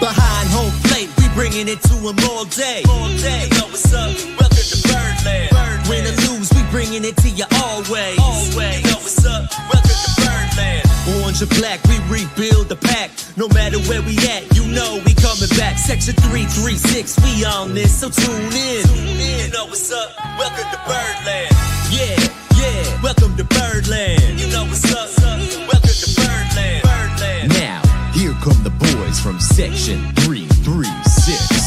Behind home plate, we bringing it to them all day. You know what's up? Welcome to Birdland. Win or lose, we bringing it to you always. You know what's up? Welcome to Birdland. Orange or black, we rebuild the pack. No matter where we at, you know we coming back. Section 336, we on this, so tune in. You know what's up? Welcome to Birdland. Yeah, welcome to Birdland. You know what's up? Welcome to Birdland. Now, here come the boys from Section 336.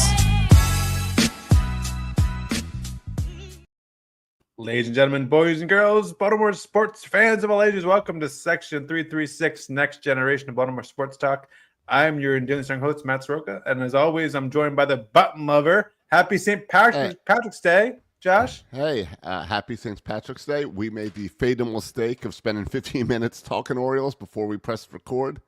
Ladies and gentlemen, boys and girls, Baltimore sports fans of all ages, welcome to Section 336, Next Generation of Baltimore Sports Talk. I'm your endearing strong host, Matt Soroka, and as always, I'm joined by the button lover. Happy St. Patrick's Day, Josh. Hey, happy St. Patrick's Day. We made the fatal mistake of spending 15 minutes talking Orioles before we pressed record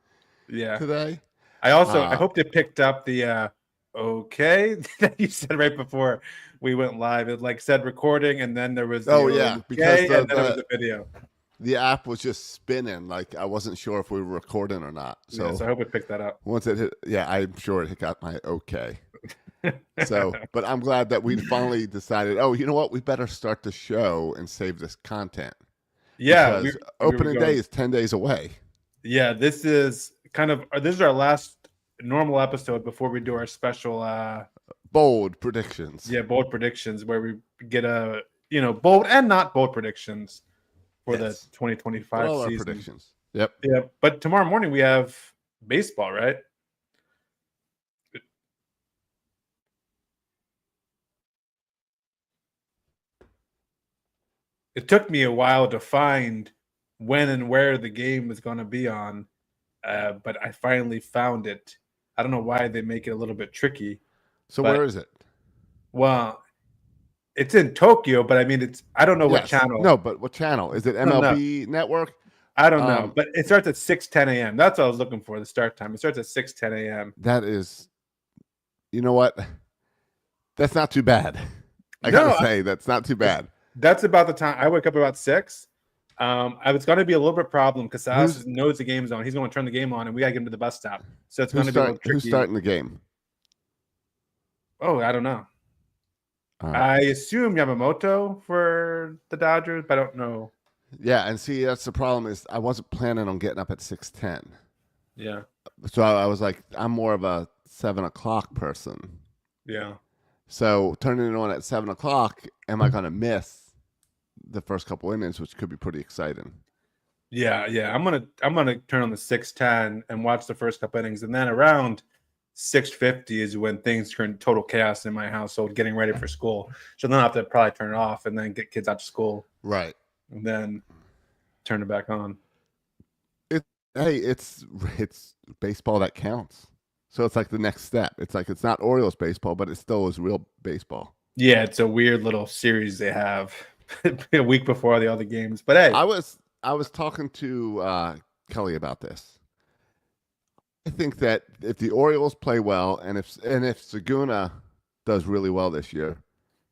today. I hope they picked up the okay that you said right before we went live. It said recording, and then there was because then there was the video. The app was just spinning. I wasn't sure if we were recording or not. So I hope it picked that up. Once it hit, I'm sure it got my okay. But I'm glad that we finally decided, you know what? We better start the show and save this content. Yeah. Because opening day is 10 days away. Yeah, this is our last normal episode before we do our special bold predictions. Yeah, bold predictions where we get bold and not bold predictions for the 2025 all season. Our predictions. Yep. Yeah, but tomorrow morning we have baseball, right? It took me a while to find when and where the game was going to be on, but I finally found it. I don't know why they make it a little bit tricky. So where is it? Well, it's in Tokyo, but I don't know what channel. No, but what channel? Is it MLB Network? I don't know, but it starts at 6:10 a.m. That's what I was looking for, the start time. It starts at 6:10 a.m. That is, you know what? That's not too bad. I gotta say, that's not too bad. That's about the time. I wake up about 6. It's going to be a little bit problem because Silas knows the game's on. He's going to turn the game on, and we got to get him to the bus stop. So it's going to be a little tricky. Who's starting the game? Oh, I don't know. I assume Yamamoto for the Dodgers, but I don't know. Yeah, and see, that's the problem is I wasn't planning on getting up at 6:10. Yeah. So I was like, I'm more of a 7 o'clock person. Yeah. So turning it on at 7 o'clock, am I going to miss the first couple innings, which could be pretty exciting? Yeah. I'm gonna turn on the 6:10 and watch the first couple innings, and then around 6:50 is when things turn total chaos in my household, getting ready for school. So then I have to probably turn it off and then get kids out to school. Right. And then turn it back on. It's baseball that counts. So it's like the next step. It's like it's not Orioles baseball, but it still is real baseball. Yeah, it's a weird little series they have a week before the other games. But hey, I was talking to Kelly about this. I think that if the Orioles play well, and if Saguna does really well this year,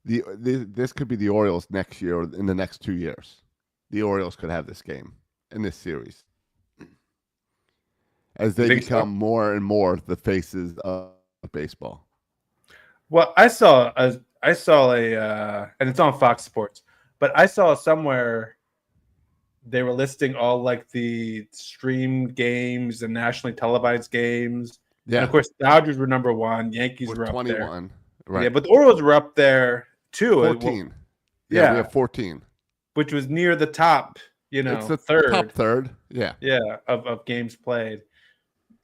this could be the Orioles next year or in the next 2 years. The Orioles could have this game in this series as they become more and more the faces of baseball. Well, I saw a, and it's on Fox Sports, but I saw somewhere they were listing all the streamed games and nationally televised games. Yeah. And of course, Dodgers were number 1. Yankees were up 21. There. Right. Yeah, but the Orioles were up there too. 14. Yeah, we have 14. Which was near the top, it's the third. Top third. Yeah. Yeah, of games played.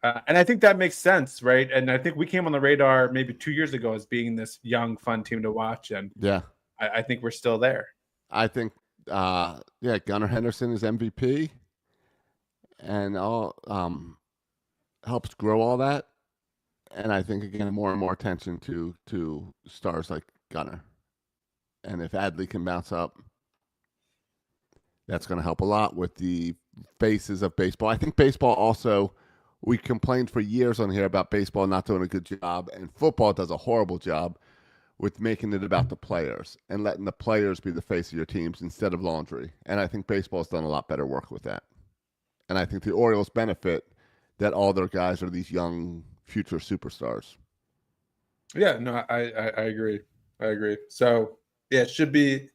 And I think that makes sense, right? And I think we came on the radar maybe 2 years ago as being this young, fun team to watch. And I think we're still there. I think, Gunnar Henderson is MVP and all helps grow all that. And I think, again, more and more attention to stars like Gunnar. And if Adley can bounce up, that's going to help a lot with the faces of baseball. I think baseball also, we complained for years on here about baseball not doing a good job, and football does a horrible job with making it about the players and letting the players be the face of your teams instead of laundry. And I think baseball's done a lot better work with that. And I think the Orioles benefit that all their guys are these young future superstars. Yeah, no, I agree. I agree. So yeah, it should be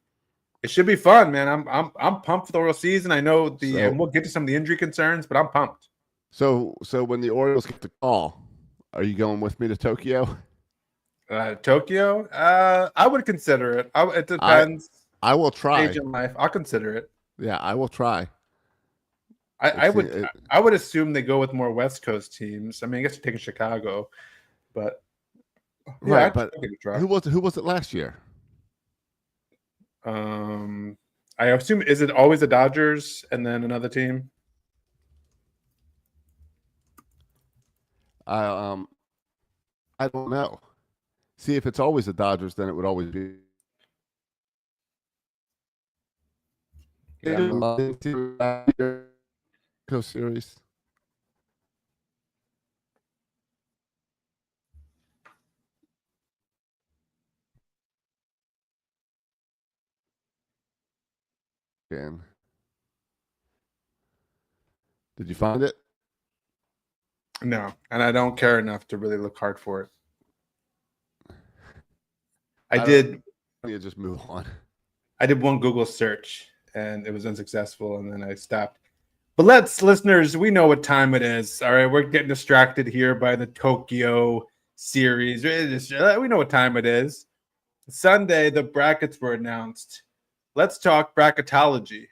fun, man. I'm pumped for the Orioles season. I know and we'll get to some of the injury concerns, but I'm pumped. So when the Orioles get the call, are you going with me to Tokyo? Tokyo, I would consider it. It depends. I will try. Stage in life, I'll consider it. Yeah, I will try. I would assume they go with more West Coast teams. I mean, I guess you're taking Chicago, but yeah, right. I'd But give it a try. who was it last year? I assume, is it always the Dodgers and then another team? I don't know. See, if it's always the Dodgers, then it would always be. Go series. Again. Did you find it? No, and I don't care enough to really look hard for it. I did. You just move on. I did one Google search and it was unsuccessful, and then I stopped. But listeners, we know what time it is. All right, we're getting distracted here by the Tokyo series. We know what time it is. Sunday, the brackets were announced. Let's talk bracketology.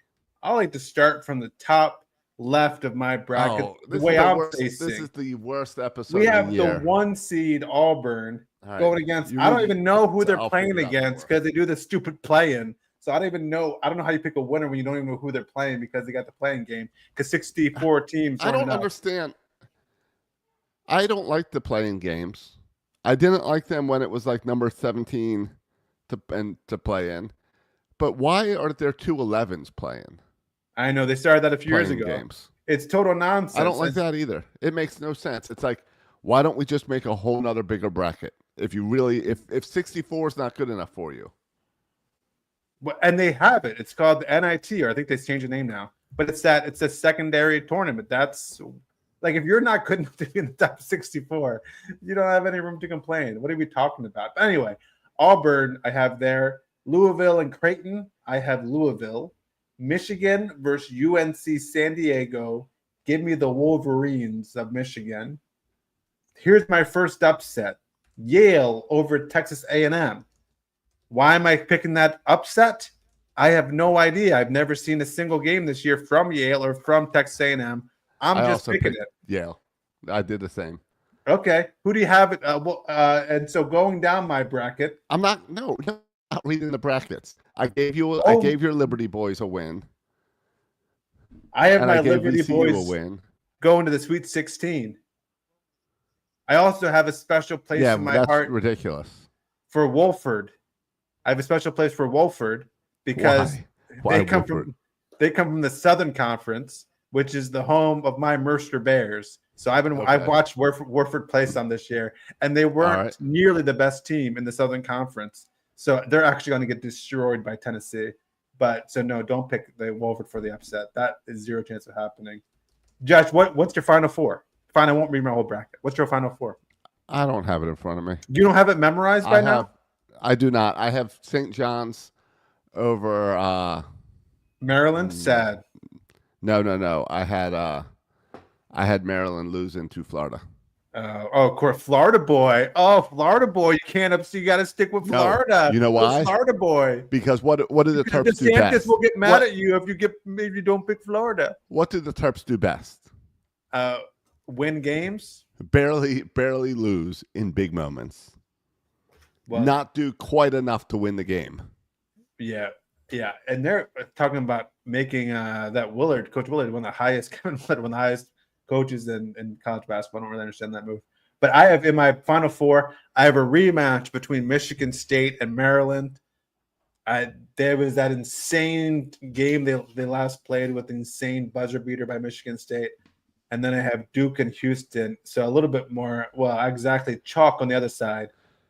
I like to start from the top left of my bracket. The way I'm facing. This is the worst episode. We have the 1 seed Auburn going against. I don't even know who they're playing against because they do the stupid play-in. So I don't even know. I don't know how you pick a winner when you don't even know who they're playing because they got the playing game. Because 64 teams. I don't understand. I don't like the playing games. I didn't like them when it was like number 17 to play in. But why are there 2 11s playing? I know they started that a few years ago. Games. It's total nonsense. I don't like that either. It makes no sense. It's like, why don't we just make a whole nother bigger bracket? If 64 is not good enough for you. And they have it. It's called the NIT, or I think they changed the name now. But it's a secondary tournament. That's like, if you're not good enough to be in the top 64, you don't have any room to complain. What are we talking about? But anyway, Auburn, I have there. Louisville and Creighton, I have Louisville. Michigan versus UNC San Diego. Give me the Wolverines of Michigan. Here's my first upset. Yale over Texas A&M. Why am I picking that upset? I have no idea. I've never seen a single game this year from Yale or from Texas A&M. I'm just picking it. Yale. I did the same. Okay. Who do you have it? And so going down my bracket. I'm not reading the brackets. I gave your Liberty Boys a win. I have my Liberty Boys a win. Going to the Sweet 16. I also have a special place in my heart. Ridiculous. For Wolford. I have a special place for Wolford because they come from the Southern Conference, which is the home of my Mercer Bears. So I've watched Wolford play some this year, and they weren't nearly the best team in the Southern Conference. So they're actually going to get destroyed by Tennessee. But so no, don't pick the Wolford for the upset. That is zero chance of happening. Josh, what's your final four? Fine, I won't read my whole bracket. What's your final four? I don't have it in front of me. You don't have it memorized by now? I do not. I have St. over Maryland. Sad. No. I had Maryland losing to Florida. Of course, Florida boy. Oh, Florida boy. You can't you got to stick with Florida. You know why? Florida boy. Because what do the Terps do best? DeSantis will get mad at you if you don't pick Florida. What do the Terps do best? Win games. Barely lose in big moments. Well, not do quite enough to win the game. Yeah. And they're talking about making that Coach Willard, one of the highest coaches in college basketball. I don't really understand that move. But I have in my final four, I have a rematch between Michigan State and Maryland. There was that insane game they last played with the insane buzzer beater by Michigan State. And then I have Duke and Houston. So a little bit more, exactly chalk on the other side.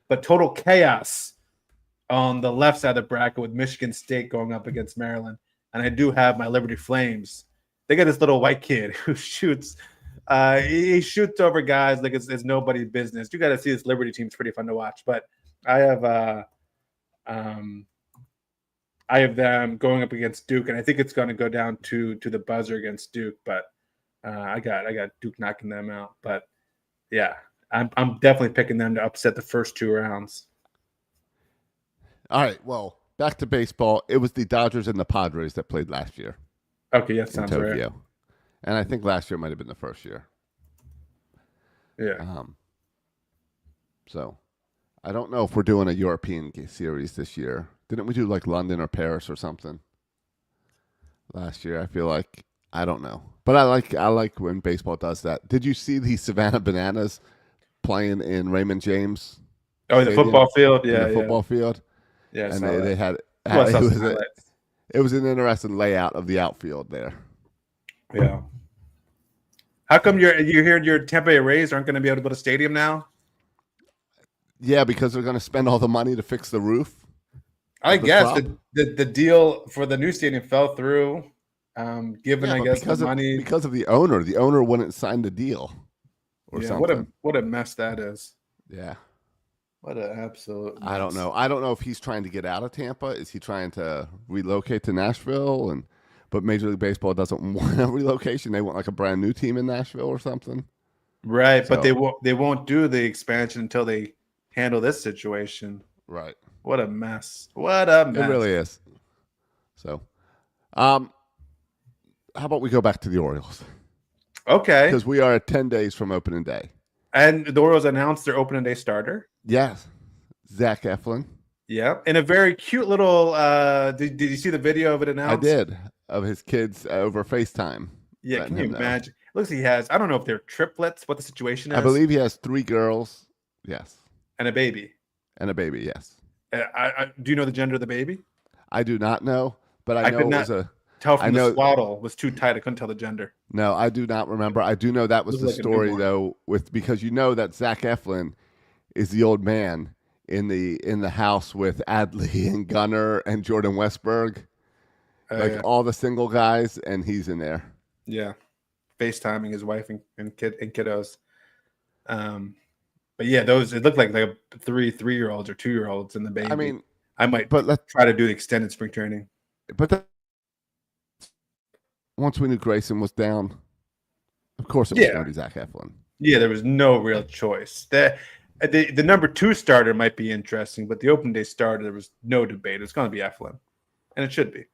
But total chaos on the left side of the bracket with Michigan State going up against Maryland. And I do have my Liberty Flames. They got this little white kid who shoots He shoots over guys like it's nobody's business. You got to see this Liberty team's pretty fun to watch. But I have them going up against Duke, and I think it's going to go down to the buzzer against Duke. But I got Duke knocking them out. But yeah, I'm definitely picking them to upset the first 2 rounds. All right. Well, back to baseball. It was the Dodgers and the Padres that played last year. Okay, yeah, sounds in Tokyo. right. And I think last year might have been the first year. Yeah. So I don't know if we're doing a European series this year. Didn't we do like London or Paris or something last year? I feel like I don't know, but I like when baseball does that. Did you see the Savannah Bananas playing in Raymond James? Oh, the football field, yeah, the football field. Yeah, and they had it was an interesting layout of the outfield there. Yeah. How come you heard your Tampa Bay Rays aren't going to be able to build a stadium now? Yeah, because they're going to spend all the money to fix the roof. I guess the deal for the new stadium fell through. Given I guess the money because of the owner. The owner wouldn't sign the deal or something. What a mess that is. Yeah. What an absolute mess. I don't know. I don't know if he's trying to get out of Tampa. Is he trying to relocate to Nashville? But Major League Baseball doesn't want a relocation. They want like a brand new team in Nashville or something. Right, so, but they won't do the expansion until they handle this situation. Right. What a mess. What a mess. It really is. So, how about we go back to the Orioles? Okay. Because we are 10 days from opening day. And the Orioles announced their opening day starter. Yes. Zach Eflin. Yeah. In a very cute little did you see the video of it announced? I did. Of his kids over FaceTime. Yeah, can you imagine? Looks like he has, I don't know if they're triplets, what the situation is. I believe he has 3 girls. Yes. And a baby. Yes. Do you know the gender of the baby? I do not know, but I know could it was tell from the swaddle was too tight. I couldn't tell the gender. No, I do not remember. I do know that was the story though, because you know that Zach Eflin is the old man in the house with Adley and Gunnar and Jordan Westberg, all the single guys, and he's in there. Yeah, FaceTiming his wife and kiddos. But yeah, it looked like 3-year-olds or 2-year-olds in the baby. I mean, let's try to do the extended spring training. But once we knew Grayson was down, of course it was going to be Zach Eflin. Yeah, there was no real choice. The number 2 starter might be interesting, but the open day starter, there was no debate. It's going to be Eflin, and it should be.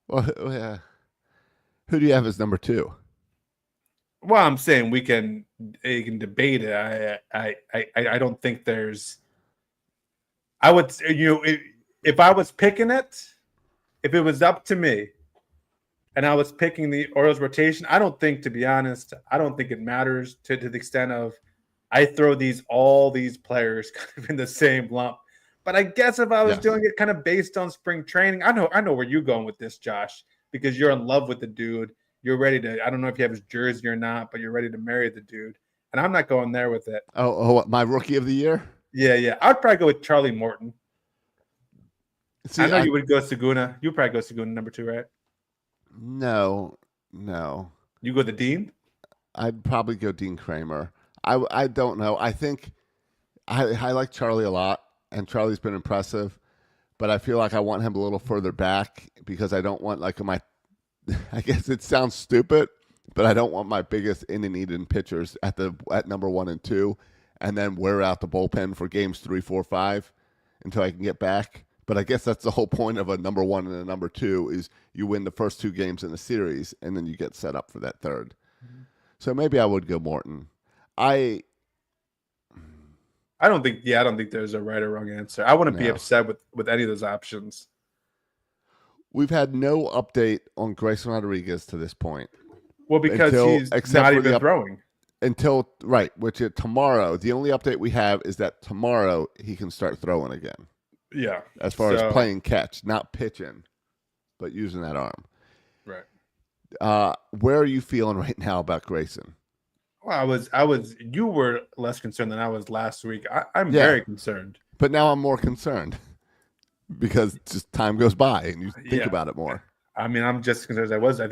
Well, yeah. Who do you have as number 2? Well, I'm saying we can debate it. I don't think there's. I would, if I was picking it, if it was up to me, and I was picking the Orioles rotation, I don't think, to be honest, I don't think it matters to the extent of I throw all these players kind of in the same lump. But I guess if I was doing it kind of based on spring training, I know where you're going with this, Josh, because you're in love with the dude. You're ready to, I don't know if you have his jersey or not, but you're ready to marry the dude. And I'm not going there with it. Oh, my rookie of the year? Yeah. I'd probably go with Charlie Morton. See, I know you would go Seguna. You'd probably go Seguna number 2, right? No. You go the Dean? I'd probably go Dean Kramer. I don't know. I think I like Charlie a lot, and Charlie's been impressive, but I feel like I want him a little further back because I don't want I guess it sounds stupid, but I don't want my biggest inning pitchers at number 1 and 2, and then wear out the bullpen for games 3, 4, 5 until I can get back. But I guess that's the whole point of a number 1 and a number 2 is you win the first 2 games in the series, and then you get set up for that third. Mm-hmm. So maybe I would go Morton. I don't think there's a right or wrong answer. I wouldn't be upset with any of those options. We've had no update on Grayson Rodriguez to this point. Well, because he's not even throwing. Which is tomorrow. The only update we have is that tomorrow he can start throwing again. Yeah. As far as playing catch, not pitching, but using that arm. Right. Where are you feeling right now about Grayson? Well, you were less concerned than I was last week. I'm very concerned. But now I'm more concerned because just time goes by and you think about it more. I mean, I'm just as concerned as I was. I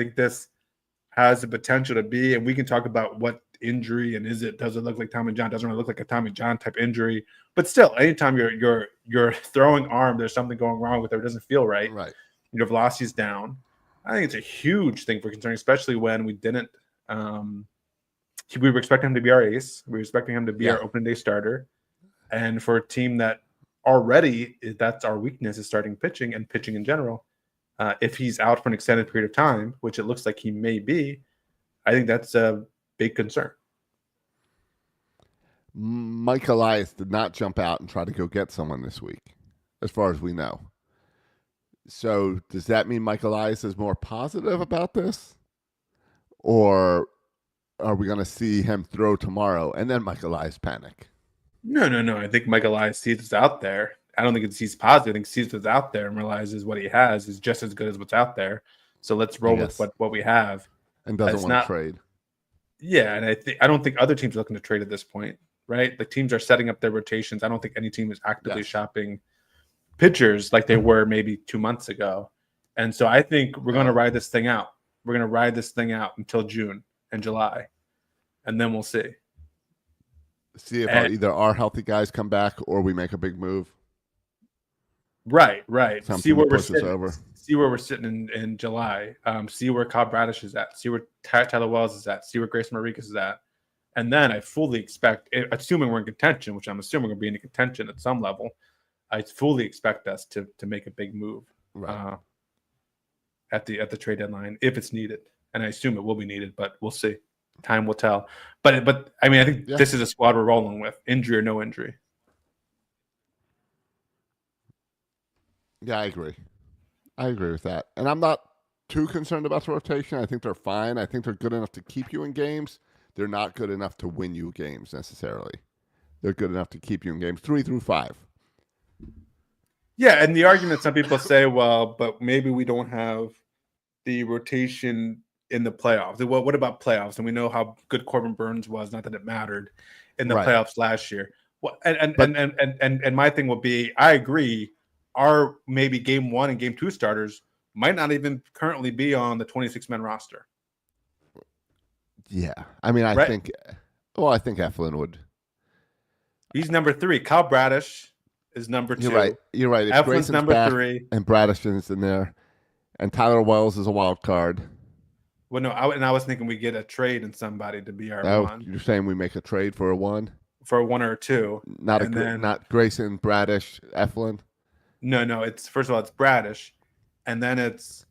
has the potential to be, and we can talk about what injury and does it look like Tommy John? Doesn't really look like a Tommy John type injury, but still, anytime you're throwing arm, there's something going wrong with it. It doesn't feel right. Right. Your velocity's down. I think it's a huge thing for concern, especially when we didn't. We were expecting him to be our ace. We were expecting him to be our opening day starter, and for a team that already that's our weakness is starting pitching and pitching in general. If he's out for an extended period of time, which it looks like he may be, I think that's a big concern. Mike Elias did not jump out and try to go get someone this week, as far as we know. So does that mean Mike Elias is more positive about this? Or are we going to see him throw tomorrow and then Mike Elias panic? No. I think Mike Elias sees what's out there. I don't think he's positive. I think he sees what's out there and realizes what he has is just as good as what's out there. So let's roll with what we have. And doesn't want to trade. Yeah, and I don't think other teams are looking to trade at this point, right? The teams are setting up their rotations. I don't think any team is actively shopping pitchers like they were maybe 2 months ago. And so I think we're going to ride this thing out. We're going to ride this thing out until June and July, and then we'll see. See if either our healthy guys come back or we make a big move. Right. Something see where we're sitting in July. See where Cobb Bradish is at. See where Tyler Wells is at. See where Grayson Rodriguez is at. And then I fully expect, assuming we're in contention, which I'm assuming we're going to be in contention at some level, I fully expect us to make a big move at the trade deadline if it's needed. And I assume it will be needed, but we'll see. Time will tell. But I mean, I think this is a squad we're rolling with, injury or no injury. Yeah, I agree. I agree with that. And I'm not too concerned about the rotation. I think they're fine. I think they're good enough to keep you in games. They're not good enough to win you games necessarily. They're good enough to keep you in games 3 through 5. Yeah, and the argument some people say, well, but maybe we don't have the rotation in the playoffs. Well, what about playoffs? And we know how good Corbin Burns was, not that it mattered, in the playoffs last year. Well, and my thing will be, I agree, our maybe game 1 and game 2 starters might not even currently be on the 26-man roster. Yeah. I mean, I think Eflin would. He's number 3. Kyle Bradish is number 2. You're right. If Eflin's Grayson's number back 3. And Bradish is in there. And Tyler Wells is a wild card. Well, no, I was thinking we get a trade and somebody to be our 1. You're saying we make a trade for a 1? For a 1 or a 2. Not Grayson, Bradish, Eflin? No. It's first of all, it's Bradish, and then it's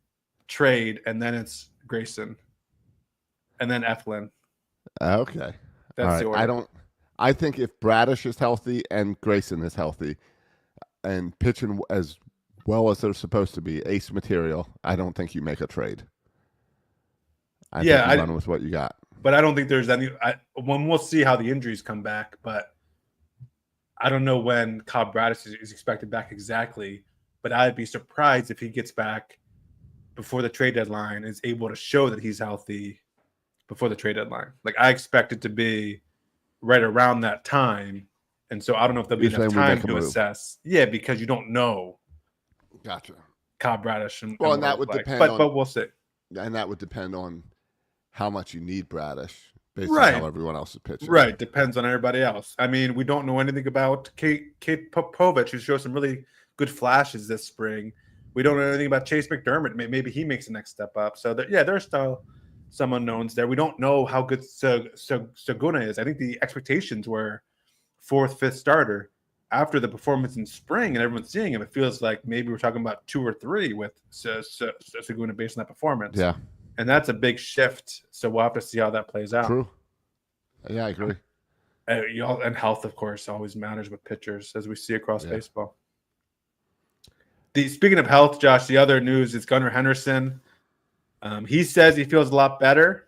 trade, and then it's Grayson, and then Eflin. Okay. That's the order. I think if Bradish is healthy and Grayson is healthy and pitching as well as they're supposed to be, ace material, I don't think you make a trade. I think you run with what you got. But I don't think there's any. When we'll see how the injuries come back, but I don't know when Cobb Bradish is expected back exactly. But I'd be surprised if he gets back before the trade deadline and is able to show that he's healthy before the trade deadline. Like, I expect it to be right around that time, and so I don't know if there'll be enough time to assess. Yeah, because you don't know. Gotcha. Cobb Bradish and that would depend. But we'll see. And that would depend on how much you need Bradish based on how everyone else is pitching. Right. Depends on everybody else. I mean, we don't know anything about Kate Popovich, who showed some really good flashes this spring. We don't know anything about Chase McDermott. Maybe he makes the next step up. So, there's still some unknowns there. We don't know how good Saguna is. I think the expectations were 4th, 5th starter. After the performance in spring and everyone's seeing him, it feels like maybe we're talking about 2 or 3 with Saguna based on that performance. Yeah. And that's a big shift. So we'll have to see how that plays out. True. Yeah, I agree. And health, of course, always matters with pitchers, as we see across baseball. Speaking of health, Josh, the other news is Gunnar Henderson. He says he feels a lot better,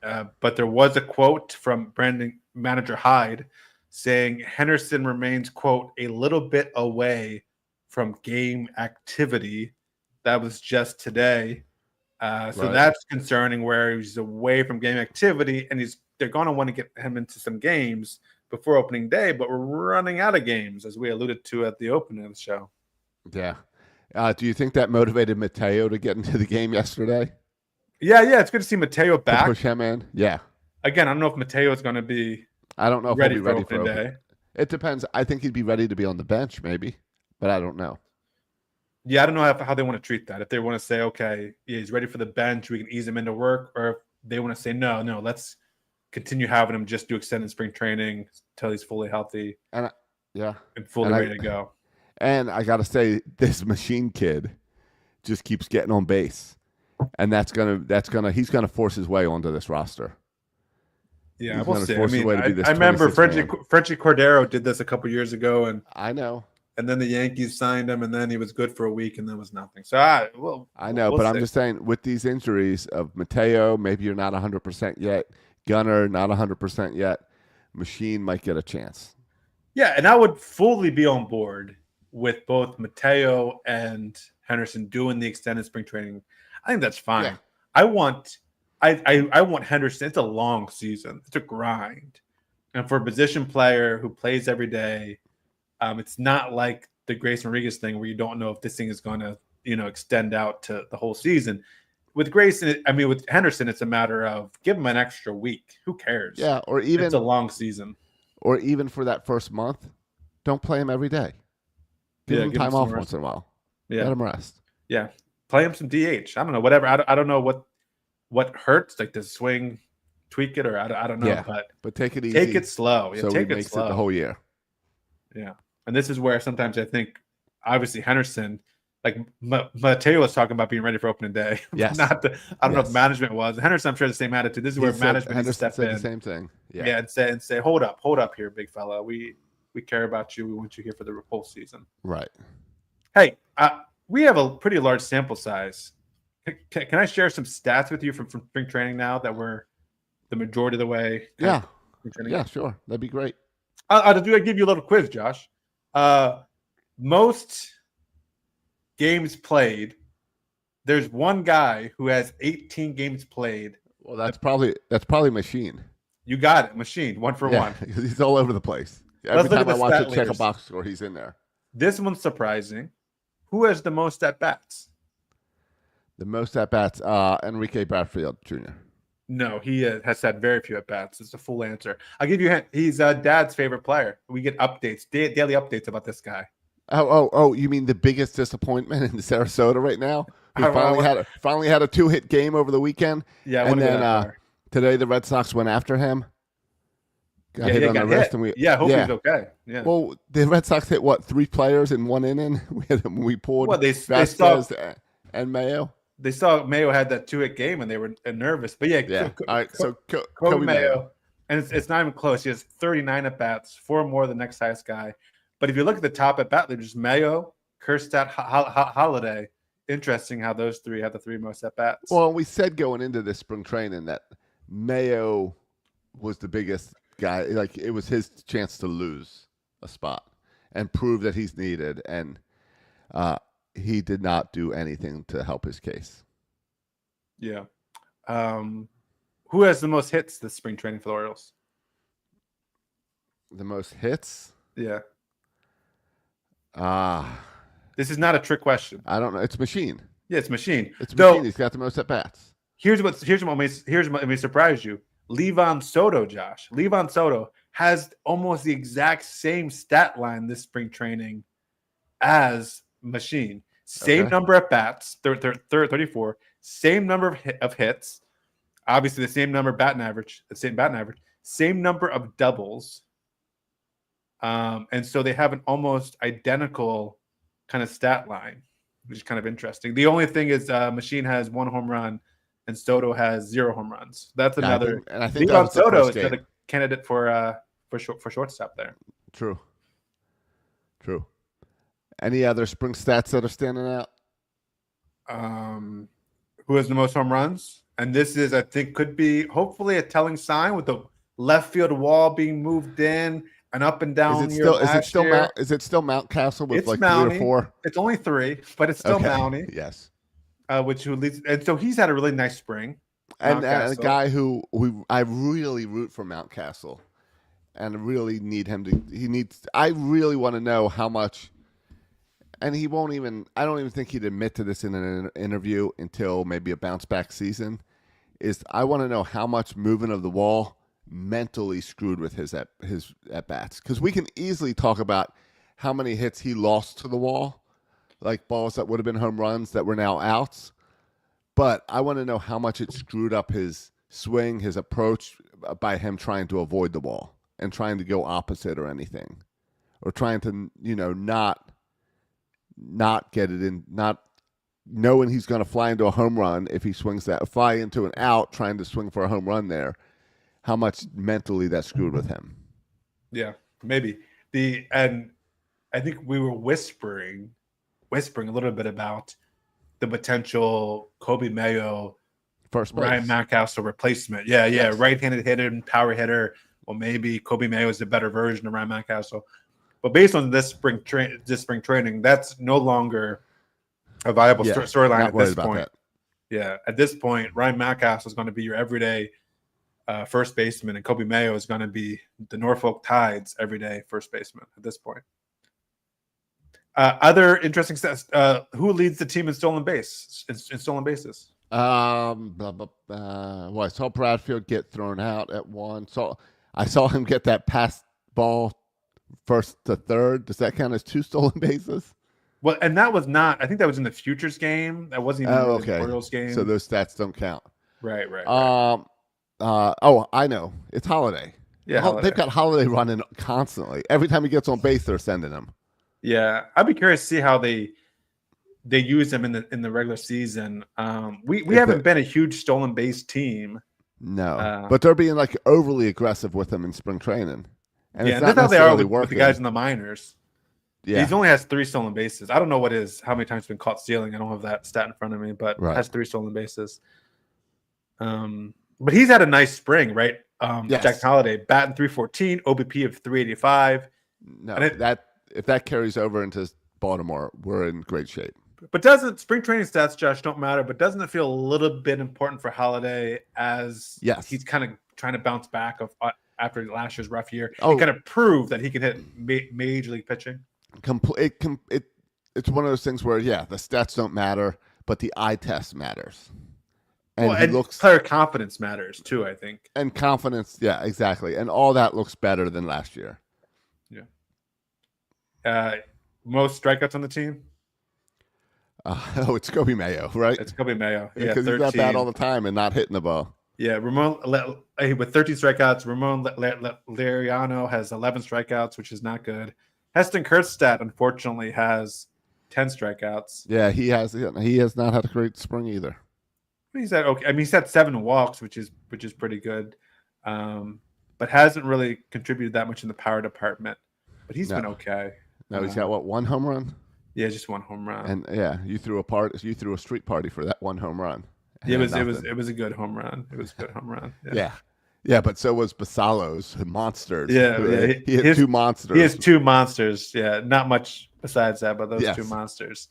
but there was a quote from branding manager Hyde saying Henderson remains, quote, a little bit away from game activity. That was just today. So that's concerning, where he's away from game activity, and they're going to want to get him into some games before opening day, but we're running out of games, as we alluded to at the opening of the show. Yeah. Do you think that motivated Mateo to get into the game yesterday? Yeah. It's good to see Mateo to back. push him in. Yeah. Again, I don't know if Mateo is going to be I don't know if ready he'll be for ready opening for day. It depends. I think he'd be ready to be on the bench, maybe, but I don't know. Yeah, I don't know how they want to treat that. If they want to say, okay, yeah, he's ready for the bench, we can ease him into work, or if they want to say, no, let's continue having him just do extended spring training until he's fully healthy And and fully ready to go. And I got to say, this machine kid just keeps getting on base, and he's gonna force his way onto this roster. Yeah, He's we'll gonna see. I force his mean, way to be this I remember 26 man. Frenchie Cordero did this a couple years ago, and I know, then the Yankees signed him, and then he was good for a week, and then was nothing. So, I know, we'll but see. I'm just saying, with these injuries of Mateo, maybe you're not 100% yet. Gunnar, not 100% yet. Machine might get a chance. Yeah, and I would fully be on board with both Mateo and Henderson doing the extended spring training. I think that's fine. Yeah. I want Henderson. It's a long season. It's a grind. And for a position player who plays every day, it's not like the Grace Rodriguez thing where you don't know if this thing is going to, extend out to the whole season. With Grayson, with Henderson, it's a matter of give him an extra week. Who cares? Yeah, or even it's a long season. Or even for that first month, don't play him every day. Give him time off once in a while. Yeah. Let him rest. Yeah. Play him some DH. I don't know, whatever. I don't know what hurts, like the swing, tweak it, or I don't know. Yeah, but take it easy. Take it slow. Yeah, so take he it makes slow. it the whole year. Yeah. And this is where sometimes I think, obviously, Henderson, like Mateo was talking about being ready for opening day. Yes. I don't know if management was. Henderson, I'm sure, the same attitude. This is where management needs to step in. The same thing. Yeah, and say, hold up here, big fella. We care about you. We want you here for the whole season. Right. Hey, we have a pretty large sample size. Can I share some stats with you from spring training now that we're the majority of the way? Yeah. Yeah, sure. That'd be great. I'll give you a little quiz, Josh. Most games played. There's one guy who has 18 games played. Well, that's probably Machine. You got it, Machine. 1 for 1. He's all over the place. Every time I watch a check a box score, he's in there. This one's surprising. Who has the most at bats? The most at bats, Enrique Bradfield Jr. No, he has had very few at bats. It's a full answer. I'll give you a hint. He's Dad's favorite player. We get updates, daily updates about this guy. Oh! You mean the biggest disappointment in Sarasota right now? Who finally had a 2-hit game over the weekend? Yeah, and then today the Red Sox went after him. Got hit on the wrist, and hope he's okay. Yeah. Well, the Red Sox hit 3 players in 1 inning. We pulled Vasquez and Mayo. They saw Mayo had that 2-hit game and they were nervous. But yeah. All right, so Kobe Mayo, and it's not even close. He has 39 at bats, 4 more than the next highest guy. But if you look at the top at bat leaders, Mayo, Kerstad, Holiday. Interesting how those 3 have the 3 most at bats. Well, we said going into this spring training that Mayo was the biggest guy. Like, it was his chance to lose a spot and prove that he's needed, and he did not do anything to help his case. Yeah. Who has the most hits this spring training for the Orioles? The most hits? Yeah. This is not a trick question. I don't know. It's Machine. Yeah, it's Machine. It's Machine. He's got the most at bats. Here's what may surprise you. Levon Soto, Josh. Levon Soto has almost the exact same stat line this spring training as Machine. Same number of bats, 34. Same number of hits. Obviously, the same number batting average. Same number of doubles. And so they have an almost identical kind of stat line, which is kind of interesting. The only thing is Machine has 1 home run and Soto has 0 home runs. That's another. I think Levon Soto is the candidate for shortstop there. True. Any other spring stats that are standing out? Who has the most home runs? And this is, I think, could be hopefully a telling sign with the left field wall being moved in and up and down. Is it still Mountcastle with it's 3 Mountie. or 4? It's only 3, but it's still Mountie. Yes. Who leads, and so he's had a really nice spring. And a guy who I really root for Mountcastle, and really need him to. I really want to know how much. And he won't even. I don't even think he'd admit to this in an interview until maybe a bounce back season. is I want to know how much movement of the wall mentally screwed with his at bats, because we can easily talk about how many hits he lost to the wall, like balls that would have been home runs that were now outs. But I want to know how much it screwed up his swing, his approach by him trying to avoid the ball and trying to go opposite or anything, or trying to not get it in, not knowing he's going to fly into a home run if he swings that, fly into an out, trying to swing for a home run there. How much mentally that screwed with him? Yeah, maybe and I think we were whispering a little bit about the potential Kobe Mayo, First base. Ryan Mountcastle replacement. Yeah, Yes. right-handed hitter and power hitter. Well, maybe Kobe Mayo is a better version of Ryan Mountcastle. But based on this spring training, that's no longer a viable storyline at this point. That. Yeah, at this point, Ryan Mountcastle is going to be your everyday first baseman, and Kobe Mayo is going to be the Norfolk Tides everyday first baseman at this point. Other interesting stats. Who leads the team in stolen bases? Well, I saw Bradfield get thrown out at one. So I saw him get that pass ball first to third. Does that count as 2 stolen bases? Well, and that was not. I think that was in the Futures game. That wasn't even in the Orioles game. So those stats don't count. Right. I know. It's Holiday. Yeah, Holiday. They've got Holiday running constantly. Every time he gets on base, they're sending him. Yeah, I'd be curious to see how they use him in the regular season. We haven't been a huge stolen base team. No, but they're being like overly aggressive with him in spring training. And yeah, that's how they are with the guys in the minors. Yeah, he only has 3 stolen bases. I don't know how many times he's been caught stealing. I don't have that stat in front of me, but has 3 stolen bases. But he's had a nice spring, right? Yes. Jack Holiday batting .314, OBP of .385. No, if that carries over into Baltimore, we're in great shape. But doesn't spring training stats, Josh, don't matter? But doesn't it feel a little bit important for Holiday as he's kind of trying to bounce back after last year's rough year and kind of prove that he can hit major league pitching? It's one of those things where the stats don't matter, but the eye test matters. And player confidence matters too, I think. And confidence, yeah, exactly. And all that looks better than last year. Yeah. Most strikeouts on the team? It's Kobe Mayo, right? It's Kobe Mayo. Yeah, because he's that bad all the time and not hitting the ball. Yeah, with 13 strikeouts. Ramon Liriano has 11 strikeouts, which is not good. Heston Kjerstad, unfortunately, has 10 strikeouts. Yeah, he has not had a great spring either. He's had okay. I mean, he's had 7 walks, which is pretty good, but hasn't really contributed that much in the power department. But he's been okay. No, he's got 1 home run. Yeah, just 1 home run. And you threw a street party for that 1 home run. Yeah, it was a good home run. It was a good home run. Yeah, but so was Basalo's monsters. Yeah, he hit 2 monsters. He has 2 monsters. Yeah, not much besides that, but those 2 monsters.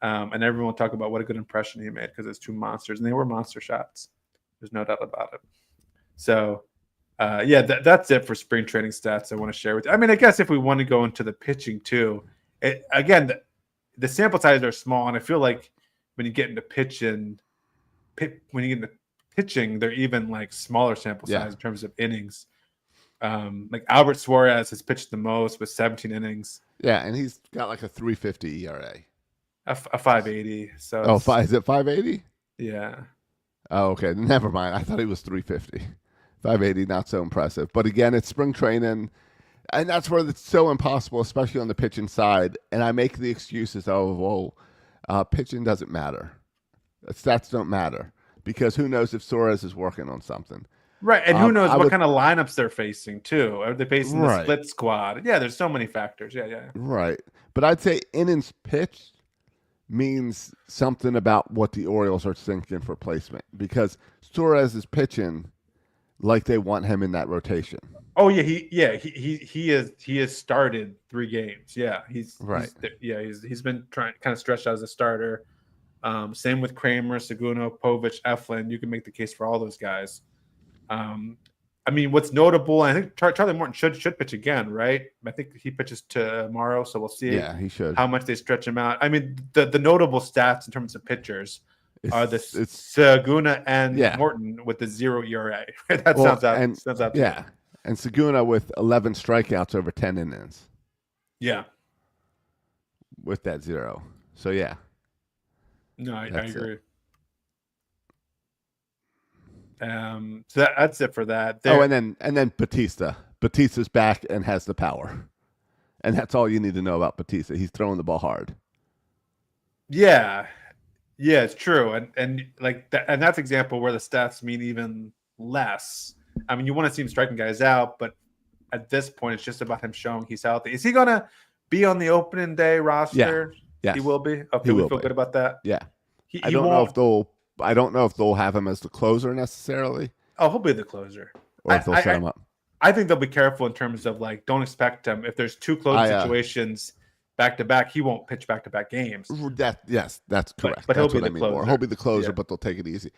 And everyone will talk about what a good impression he made because it's 2 monsters, and they were monster shots. There's no doubt about it. So, that's it for spring training stats I want to share with you. I mean, I guess if we want to go into the pitching too, the sample sizes are small, and I feel like when you get into pitching, they're even like smaller sample size in terms of innings. Like Albert Suarez has pitched the most with 17 innings. Yeah, and he's got like a 3.50 ERA. A 5.80. So is it 5.80? Yeah. Oh, okay. Never mind. I thought he was 3.50. 5.80, not so impressive. But again, it's spring training, and that's where it's so impossible, especially on the pitching side. And I make the excuses pitching doesn't matter. Stats don't matter because who knows if Suarez is working on something. Right, and who knows what kind of lineups they're facing too. Are they facing the split squad? Yeah, there's so many factors. Yeah. Right, but I'd say innings pitched means something about what the Orioles are thinking for placement because Suarez is pitching like they want him in that rotation. Oh yeah, he has started 3 games. Yeah, he's been trying kind of stretched out as a starter. Same with Kramer, Seguno, Povich, Eflin. You can make the case for all those guys. I mean, what's notable, I think Charlie Morton should pitch again, right? I think he pitches tomorrow, so we'll see. Yeah, he should. How much they stretch him out. I mean, the notable stats in terms of pitchers are the It's Saguna and Yeah. Morton with the 0 ERA. That well, sounds out to yeah, me. and Saguna with 11 strikeouts over 10 innings Yeah. with that 0. So yeah, No, I that's it. agree. So that's it for that. Oh, and then Batista. Batista's back and has the power, and that's all you need to know about Batista. He's throwing the ball hard. Yeah, it's true, and like that, and that's an example where the stats mean even less. I mean, you want to see him striking guys out, but at this point, it's just about him showing he's healthy. Is he gonna be on the opening day roster? Yes. He will be. Okay, He we will feel be. good about that. Yeah, He I don't know won't. if they'll. I don't know if they'll have him as the closer necessarily, Oh, he'll be the closer. or if they'll set him up. I think they'll be careful in terms of like, don't expect him if there's two close situations back to back. He won't pitch back to back games. That's correct. But he'll that's be what the I mean. closer. He'll be the closer, Yeah. but they'll take it easy.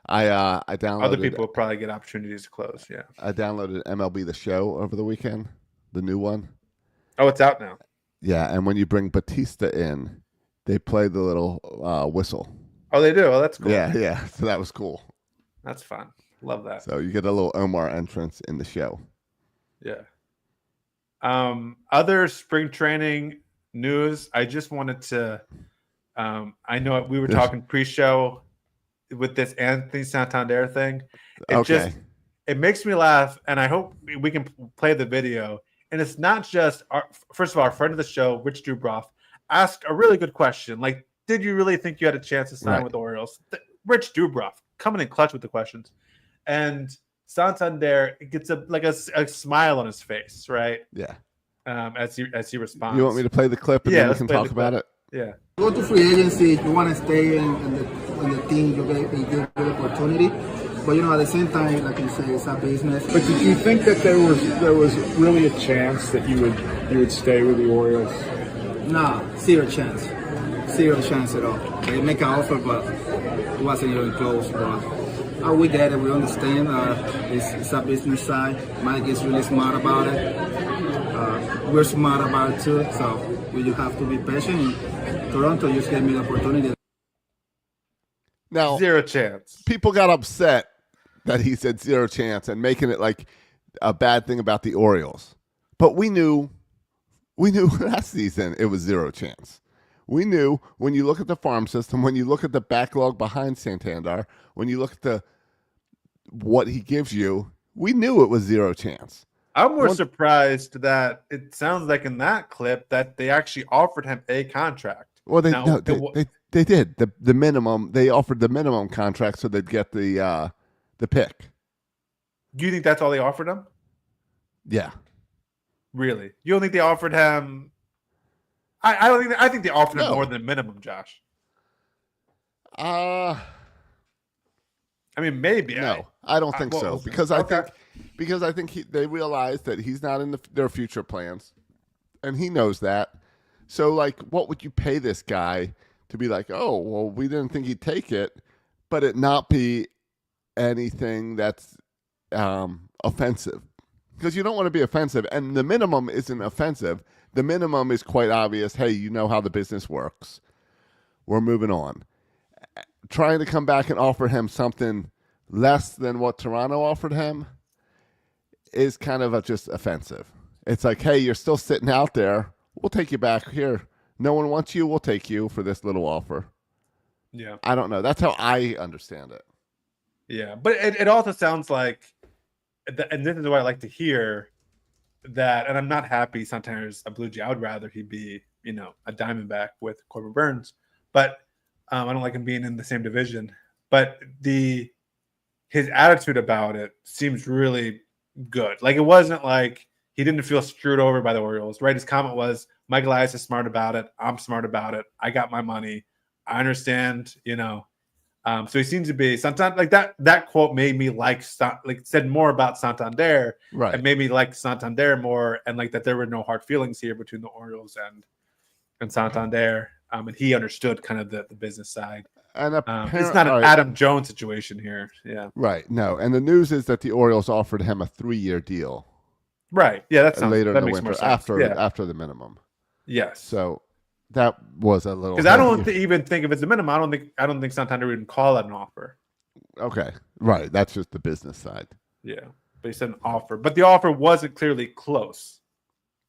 I downloaded. Other people will probably get opportunities to close. Yeah. I downloaded MLB The Show over the weekend, the new one. Oh, it's out now. Yeah, and when you bring Batista in, they play the little whistle. Oh, they do. Oh, that's cool. Yeah. So that was cool. That's fun. Love that. So you get a little Omar entrance in the show. Yeah. Other spring training news. I just wanted to. I know we were talking pre-show with this Anthony Santander thing. It makes me laugh, and I hope we can play the video. And it's not just first of all, our friend of the show, Rich Dubroff, asked a really good question. Like, did you really think you had a chance to sign with the Orioles? Rich Dubroff coming in clutch with the questions, and Santander gets a smile on his face, right? Yeah. As he responds. You want me to play the clip and then we can talk about it? Yeah. Go to free agency. You want to stay in the team. You get a good opportunity. But at the same time, like you say, it's a business. But did you think that there was really a chance that you would stay with the Orioles? No, zero chance at all. They make an offer, but it wasn't even close. But we get it. We understand. It's a business side. Mike is really smart about it. We're smart about it too. So we just have to be patient. Toronto just gave me the opportunity. Now, zero chance. People got upset that he said zero chance and making it like a bad thing about the Orioles. But we knew last season it was zero chance. We knew when you look at the farm system, when you look at the backlog behind Santander, when you look at what he gives you, we knew it was zero chance. I'm more surprised that it sounds like in that clip that they actually offered him a contract. Well, they did the minimum. They offered the minimum contract so they'd get the pick. Do you think that's all they offered him? Yeah. Really? You don't think they offered him? I don't think. I think they offered him more than minimum, Josh. I mean, maybe. No, I don't think so because I think they realize that he's not in their future plans, and he knows that. So, like, what would you pay this guy to be like, oh, well, we didn't think he'd take it, but it not be anything that's offensive? Because you don't want to be offensive, and the minimum isn't offensive. The minimum is quite obvious. Hey, you know how the business works. We're moving on. Trying to come back and offer him something less than what Toronto offered him is kind of just offensive. It's like, hey, you're still sitting out there. We'll take you back here. No one wants you. We'll take you for this little offer. Yeah. I don't know. That's how I understand it. Yeah. But it also sounds like, and this is what I like to hear, that, and I'm not happy Santander's a Blue Jay. I would rather he be, a Diamondback with Corbin Burns. But I don't like him being in the same division. But his attitude about it seems really good. Like, it wasn't like he didn't feel screwed over by the Orioles, right? His comment was, Mike Elias is smart about it. I'm smart about it. I got my money. I understand, So he seems to be sometimes like that. That quote made me said more about Santander, right? And made me like Santander more, and like that there were no hard feelings here between the Orioles and Santander. And he understood kind of the business side. And it's not an Adam Jones situation here. Yeah. Right. No. And the news is that the Orioles offered him a 3-year deal. Right. Yeah. That sounds later that in the makes winter more sense. after the minimum. Yes. So That was a little. Because I don't even think if it's a minimum. I don't think Santander would even call it an offer. Okay, right. That's just the business side. Yeah, but he said an offer, but the offer wasn't clearly close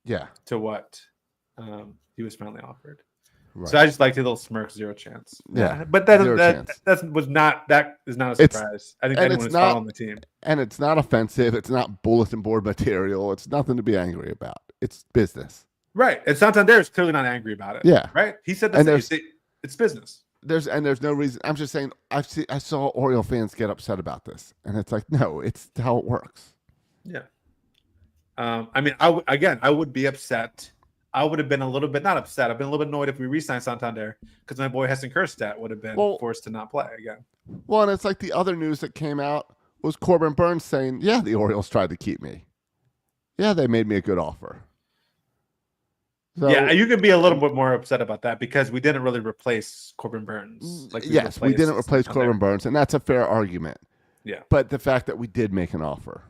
Yeah, to what he was finally offered. right. So I just liked the little smirk, zero chance. Yeah, but zero that chance. that is not a surprise. I think and anyone it's who's not- following the team. And it's not offensive. It's not bulletin board material. It's nothing to be angry about. It's business. Right. And Santander is clearly not angry about it. Yeah. Right. He said And it's business. There's no reason. I'm just saying. I saw Oriole fans get upset about this, and it's like, no, it's how it works. Yeah. I mean, I would be upset. I would have been a little bit not upset. I've been a little bit annoyed if we re-signed Santander because my boy Heston Kjerstad would have been forced to not play again. Well, and it's like the other news that came out was Corbin Burns saying, "Yeah, the Orioles tried to keep me. Yeah, they made me a good offer." So, Yeah, you could be a little bit more upset about that because we didn't really replace Corbin Burns. Yes, we didn't replace Corbin Burns, and that's a fair argument. Yeah. But the fact that we did make an offer.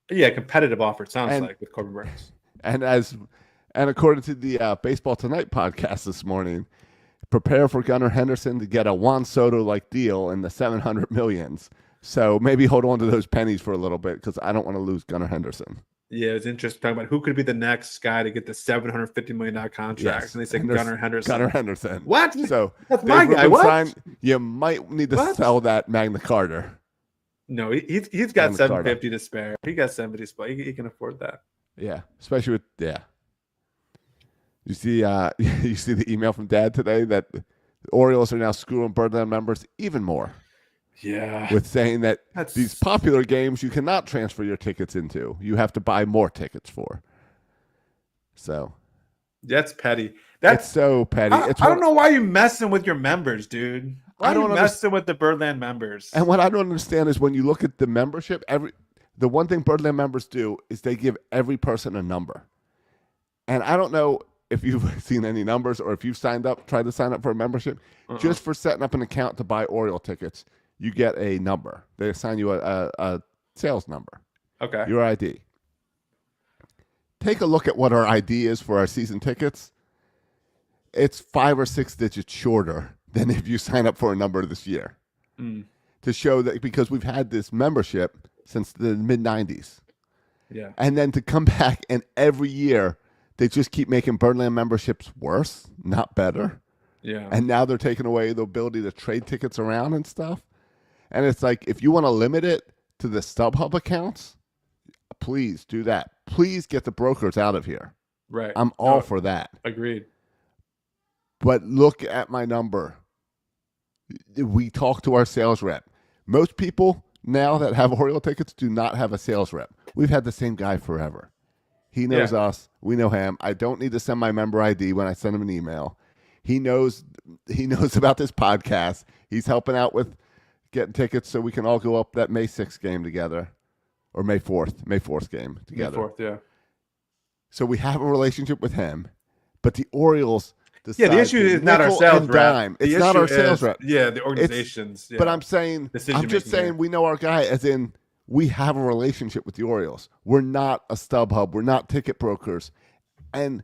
Yeah, competitive offer, it sounds And- like, with Corbin Burns. And according to the Baseball Tonight podcast this morning, prepare for Gunnar Henderson to get a Juan Soto-like deal in the $700 million. So maybe hold on to those pennies for a little bit because I don't want to lose Gunnar Henderson. Yeah, it's interesting talking about who could be the next guy to get the $750 million contract. Yes. And they say Gunnar Henderson. Gunnar Henderson. What? So That's my Dave guy. Rubin What? signed- you might need to sell that Magna Carta. No, he's got Magna Carta. $750 to spare. He got $70 to spare. He can afford that. Yeah, especially with You see, you see the email from Dad today that the Orioles are now screwing Birdland members even more Yeah. with saying that That's- these popular games you cannot transfer your tickets into. You have to buy more tickets for. So That's petty. it's That's so petty. I don't know why you messing with your members, dude. Why I are you don't messing with the Birdland members? And what I don't understand is when you look at the membership, the one thing Birdland members do is they give every person a number. And I don't know if you've seen any numbers or if you've tried to sign up for a membership, just for setting up an account to buy Oriole tickets, you get a number. They assign you a sales number, Okay. your ID. Take a look at what our ID is for our season tickets. It's 5 or 6 digits shorter than if you sign up for a number this year. To show that because we've had this membership since the mid-90s. Yeah. And then to come back and every year they just keep making Birdland memberships worse, not better. Yeah. And now they're taking away the ability to trade tickets around and stuff. And it's like, if you want to limit it to the StubHub accounts, please do that. Please get the brokers out of here. Right. I'm all for that. Agreed. But look at my number. We talk to our sales rep. Most people now that have Oriole tickets do not have a sales rep. We've had the same guy forever. He knows us. We know him. I don't need to send my member ID when I send him an email. He knows about this podcast. He's helping out with getting tickets so we can all go up that May 6th game together. Or May 4th game together. May 4th, yeah. So we have a relationship with him. But the Orioles Yeah, the issue is not our nickel sales and rep. dime. The It's not issue our sales is, rep. Yeah, the organizations. Yeah. But I'm saying, I'm just saying, here. we know our guy, as in we have a relationship with the Orioles. We're not a StubHub. We're not ticket brokers. And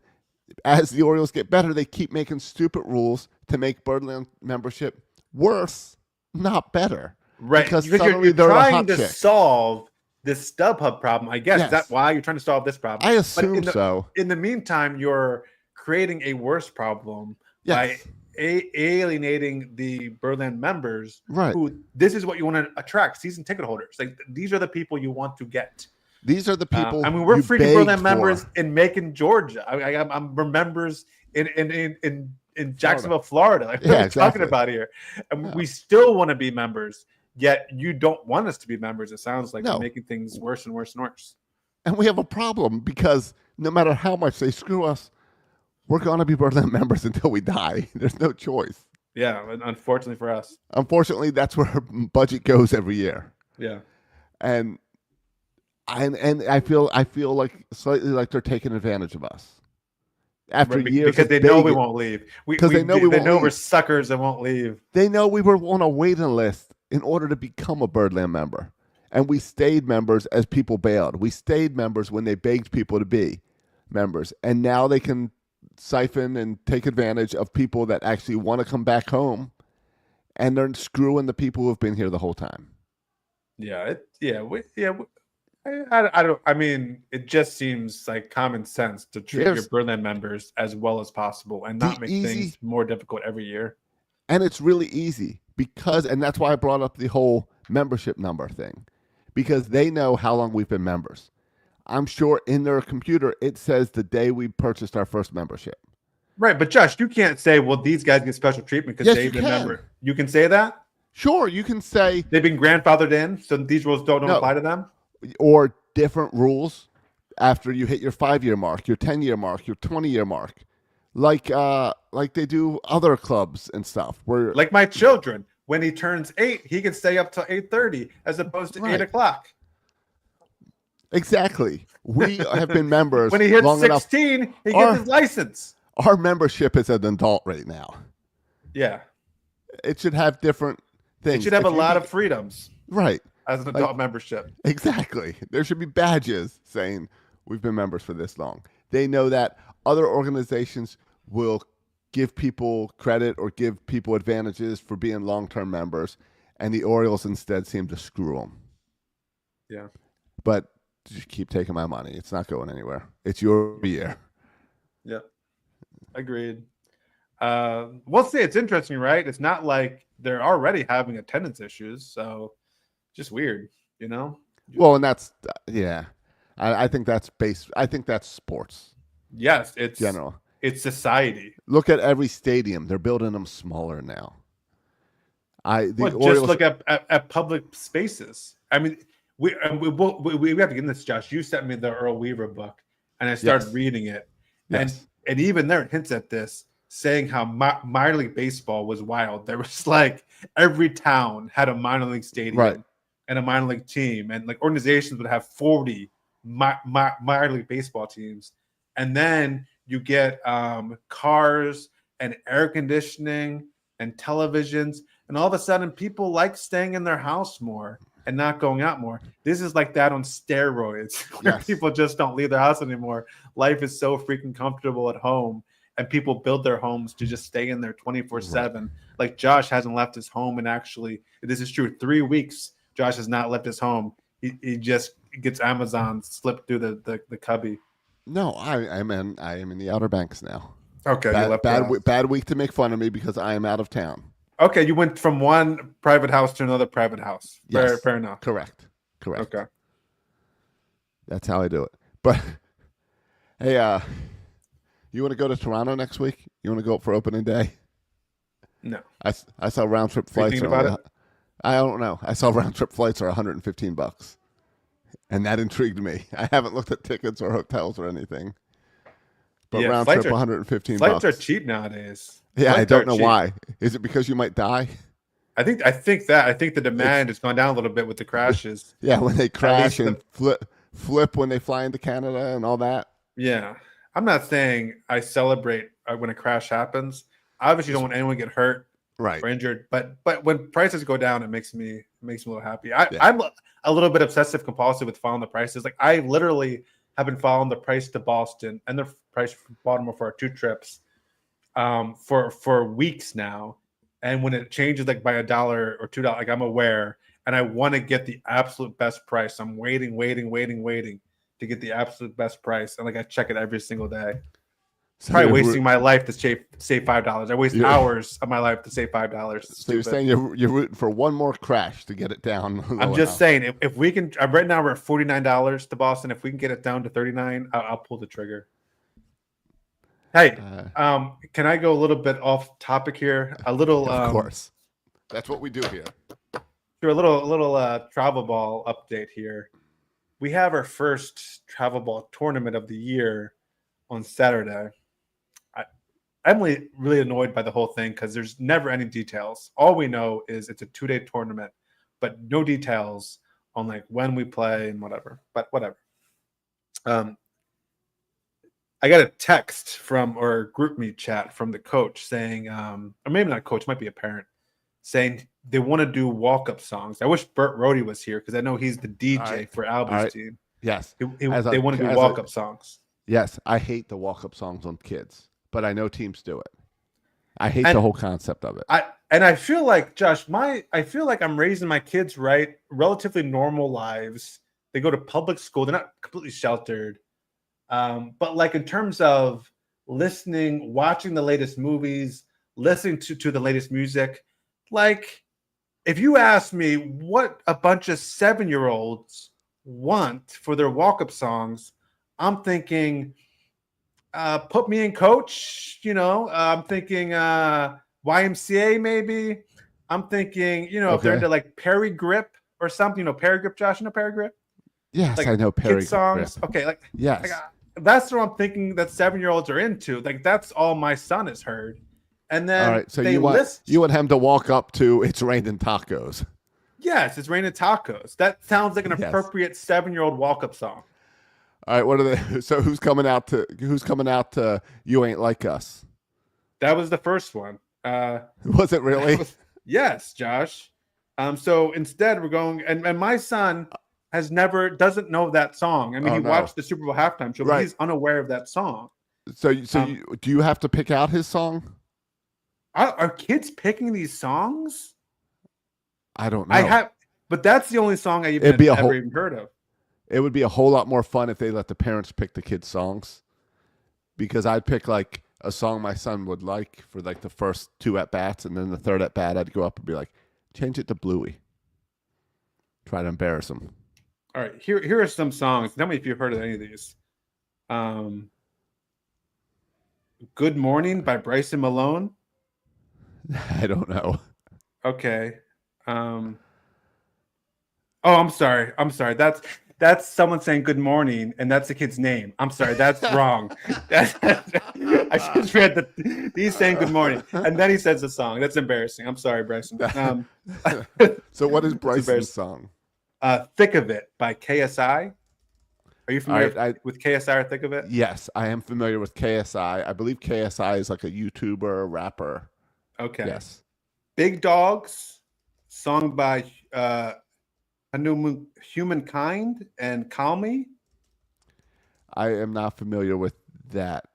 as the Orioles get better, they keep making stupid rules to make Birdland membership worse, not better. Right. Because Because suddenly you're they're a trying hot to chick. solve this StubHub problem, I guess. Yes. Is that why you're trying to solve this problem? I But assume so. In the meantime, you're creating a worse problem Yes. by alienating the Birdland members. Right. Who this is what you want to attract: season ticket holders. Like these are the people you want to get. These are the people. I mean, we're you freaking begged Birdland for. members in Macon, Georgia. I'm members in Jacksonville, Florida. Like, what Yeah, are we exactly. talking about here? And we still want to be members, yet you don't want us to be members. It sounds like No. you're making things worse and worse and worse. And we have a problem because no matter how much they screw us, we're going to be Birdland members until we die. There's no choice. Yeah, and unfortunately for us. Unfortunately, that's where our budget goes every year. Yeah. And I feel like slightly like they're taking advantage of us. After Right, years because of they know we begging- won't leave. Because they know we won't we're leave. suckers and won't leave. They know we were on a waiting list in order to become a Birdland member. And we stayed members as people bailed. We stayed members when they begged people to be members. And now they can siphon and take advantage of people that actually want to come back home, and they're screwing the people who have been here the whole time. I don't. I mean, it just seems like common sense to treat your Berlin members as well as possible and not make things more difficult every year. And it's really easy and that's why I brought up the whole membership number thing, because they know how long we've been members. I'm sure in their computer it says the day we purchased our first membership. Right, but Josh, you can't say, well, these guys get special treatment because they've been member. You can say that? Sure, you can say they've been grandfathered in, so these rules don't apply to them? Or different rules after you hit your 5-year mark, your 10-year mark, your 20-year mark. Like they do other clubs and stuff. Where like my children, when he turns 8, he can stay up till 8:30 as opposed to 8 o'clock. Exactly. We have been members. When he hits 16, he gets his license. Our membership is an adult right now. Yeah. It should have different things. It should have a lot of freedoms. Right. As an adult membership. Exactly. There should be badges saying we've been members for this long. They know that other organizations will give people credit or give people advantages for being long-term members, and the Orioles instead seem to screw them. Yeah. But just keep taking my money. It's not going anywhere. It's your year. Yeah. Agreed. We'll see. It's interesting, right? It's not like they're already having attendance issues, so just weird, you know? Well, and that's I think that's I think that's sports. Yes, it's general. It's society. Look at every stadium; they're building them smaller now. Just look at public spaces. I mean, we have to get in this, Josh. You sent me the Earl Weaver book, and I started reading it, and even there it hints at this, saying how minor league baseball was wild. There was like every town had a minor league stadium and a minor league team, and like organizations would have 40 minor league baseball teams, and then you get cars and air conditioning and televisions, and all of a sudden people like staying in their house more and not going out more. This is like that on steroids, where people just don't leave their house anymore. Life is so freaking comfortable at home, and people build their homes to just stay in there 24/7. Like Josh hasn't left his home, and actually, this is true, 3 weeks Josh has not left his home. He just gets Amazon slipped through the cubby. No, I am in the Outer Banks now. Okay, bad week to make fun of me because I am out of town. Okay, you went from one private house to another private house. Yes, fair enough. Correct. Okay, that's how I do it. But hey, you want to go to Toronto next week? You want to go up for opening day? No. I saw round trip flights. I don't know. I saw round trip flights are $115, and that intrigued me. I haven't looked at tickets or hotels or anything, but round trip $115. Flights are cheap nowadays. Yeah, I don't know why. Is it because you might die? I think the demand has gone down a little bit with the crashes. Yeah, when they crash and flip when they fly into Canada and all that. Yeah, I'm not saying I celebrate when a crash happens. Obviously, you don't want anyone to get hurt or injured. But when prices go down, it makes me a little happy. I'm a little bit obsessive compulsive with following the prices. Like I literally have been following the price to Boston and the price from Baltimore for our 2 trips for weeks now. And when it changes like by $1 or $2, like I'm aware, and I want to get the absolute best price. I'm waiting to get the absolute best price, and like I check it every single day. Probably wasting my life to save $5. I waste hours of my life to save $5. So you're saying you're rooting for one more crash to get it down? I'm just saying if we can. Right now we're at $49 to Boston. If we can get it down to $39, I'll pull the trigger. Hey, can I go a little bit off topic here? A little, of course. That's what we do here. A little travel ball update here. We have our first travel ball tournament of the year on Saturday. I'm really annoyed by the whole thing because there's never any details. All we know is it's a 2-day tournament, but no details on like when we play and whatever. But whatever. I got a text or a group meet chat from the coach saying, or maybe not coach, might be a parent, saying they want to do walk-up songs. I wish Burt Rohde was here because I know he's the DJ for Albie's team. Yes. They want to do walk-up songs. Yes. I hate the walk-up songs on kids. but I know teams do it. I hate the whole concept of it. I feel like, Josh, I feel like I'm raising my kids right, relatively normal lives. They go to public school. They're not completely sheltered. But like in terms of listening, watching the latest movies, listening to the latest music, like if you ask me what a bunch of 7-year-olds want for their walk-up songs, I'm thinking put me in coach, I'm thinking YMCA maybe. I'm thinking, if they're into like Perry Grip or something, Perry Grip, Josh, Perry Grip? Yes, Like I know Perry kid songs. Grip. Okay, yes. That's what I'm thinking that 7-year-olds are into. Like that's all my son has heard. And then all right, so you want him to walk up to "It's Raining Tacos." Yes, it's Raining Tacos. That sounds like an appropriate 7-year-old walk-up song. All right, what are they? So who's coming out to "You Ain't Like Us"? That was the first one. Was it really? Yes, Josh. So instead we're going, and my son doesn't know that song. I mean, he watched the Super Bowl halftime show, but he's unaware of that song. So do you have to pick out his song? Are kids picking these songs? I don't know. But that's the only song I ever even heard of. It would be a whole lot more fun if they let the parents pick the kids' songs, because I'd pick like a song my son would like for like the first 2 at bats, and then the third at bat I'd go up and be like, change it to Bluey. Try to embarrass him. All right, here are some songs. Tell me if you've heard of any of these. Good Morning by Bryson Malone. I don't know. Okay. Oh, I'm sorry. That's someone saying good morning, and that's the kid's name. I'm sorry, that's wrong. I just read that he's saying good morning, and then he says the song. That's embarrassing. I'm sorry, Bryson. So what is Bryson's song? Thick of It by KSI. Are you familiar with KSI or Thick of It? Yes, I am familiar with KSI. I believe KSI is like a YouTuber, rapper. Okay. Yes. Big Dogs, song by Humankind and Call Me. I am not familiar with that.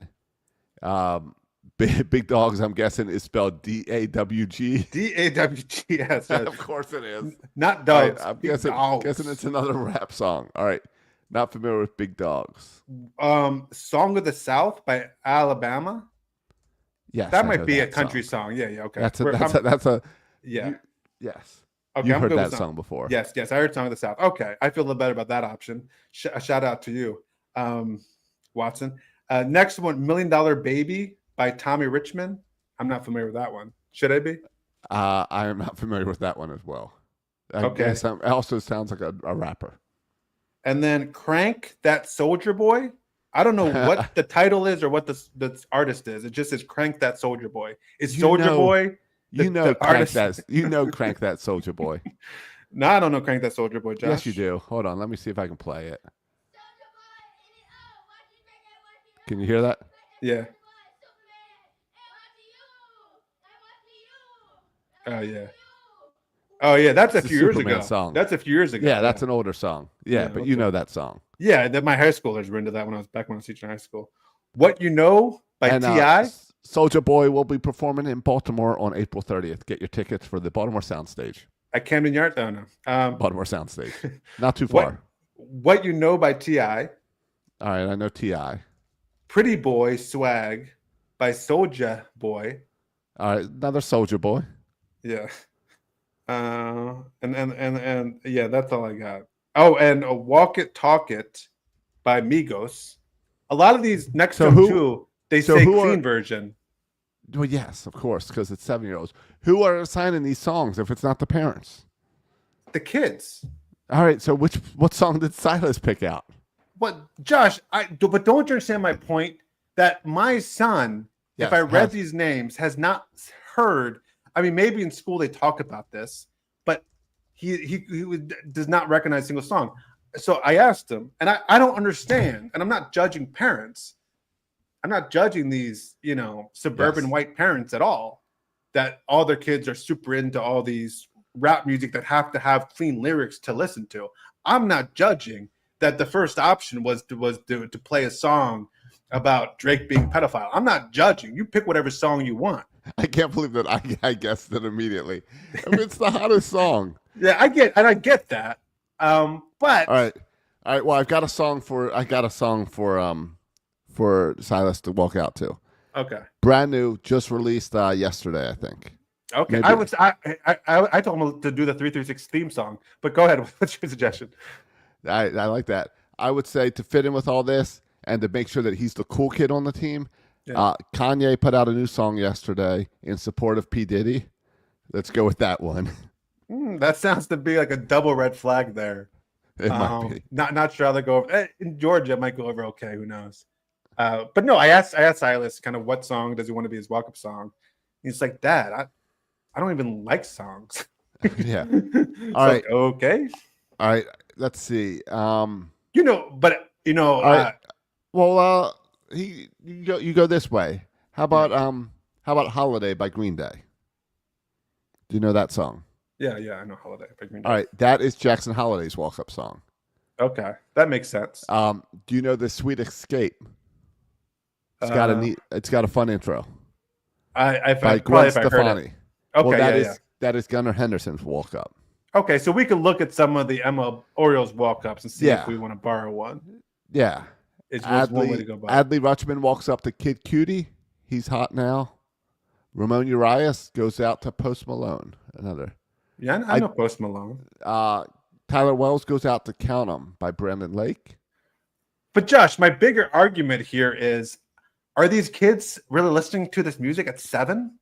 Big Dogs, I'm guessing, is spelled DAWG. DAWG, yes. Of course it is. Not dogs. I'm guessing it's another rap song. All right. Not familiar with Big Dogs. Song of the South by Alabama. Yes. That might be a country song. Yeah, okay. That's a yeah. Yes. Okay, You've heard that song before. Yes, I heard Song of the South. Okay, I feel a little better about that option. Shout out to you, Watson. Next one, $1 Million Baby by Tommy Richmond. I'm not familiar with that one. Should I be? I am not familiar with that one as well. I guess it also sounds like a rapper. And then Crank That Soldier Boy. I don't know what the title is or what the artist is. It just says Crank That Soldier Boy. Is Soldier Boy? Crank That Soldier Boy. No, I don't know Crank That Soldier Boy, Josh. Yes, you do. Hold on. Let me see if I can play it. Can you hear that? Yeah. Oh, yeah. Oh, yeah. That's a few years ago. Song. That's a few years ago. Yeah, that's an older song. Yeah, but you know that song. Yeah, my high schoolers were into that when I was teaching high school. What You Know by T.I. Soldier Boy will be performing in Baltimore on April 30th. Get your tickets for the Baltimore Soundstage. At Camden Yards? Oh, no. Baltimore Soundstage. Not too far. What You Know by T.I. All right, I know T.I. Pretty Boy Swag by Soulja Boy. All right, another Soldier Boy. Yeah. And yeah, that's all I got. Oh, and Walk It, Talk It by Migos. A lot of these next two, they say clean version. Well, yes, of course, because it's 7-year-olds. Who are assigning these songs if it's not the parents? The kids. All right, so what song did Silas pick out? What, Josh? But don't you understand my point that my son, if I read these names, has not heard. I mean, maybe in school they talk about this, but he does not recognize a single song. So I asked him, and I don't understand, and I'm not judging parents. I'm not judging these, suburban white parents at all, that all their kids are super into all these rap music that have to have clean lyrics to listen to. I'm not judging that the first option was to play a song about Drake being a pedophile. I'm not judging. You pick whatever song you want. I can't believe that I guessed it immediedly. I mean, it's the hottest song. Yeah, I get that. But All right. Well, I got a song for Silas to walk out to. okay. Brand new, just released yesterday, I think. Okay. Maybe. I told him to do the 336 theme song, but go ahead. What's your suggestion? I like that. I would say to fit in with all this and to make sure that he's the cool kid on the team. Yeah. Kanye put out a new song yesterday in support of P. Diddy. Let's go with that one. That sounds to be like a double red flag there. It might be. Not sure how they go over. In Georgia, it might go over okay. Who knows? But no, I asked Silas kind of what song does he want to be his walk-up song. He's like, Dad, I don't even like songs. Yeah. All right. Okay. All right. Let's see. All right. Well, you go this way. How about Holiday by Green Day? Do you know that song? Yeah, I know Holiday. All right, that is Jackson Holiday's walk-up song. Okay, that makes sense. Do you know the Sweet Escape? It's got a fun intro. By Gwen Stefani. Okay, well, that is Gunnar Henderson's walk-up. Okay, so we could look at some of the Emma Orioles walk-ups and see if we want to borrow one. Yeah. It's one way to go by. Adley Rutschman walks up to Kid Cutie. He's hot now. Ramon Urias goes out to Post Malone. Another. Yeah, I know Post Malone. Tyler Wells goes out to Count 'Em by Brandon Lake. But Josh, my bigger argument here is, are these kids really listening to this music at 7?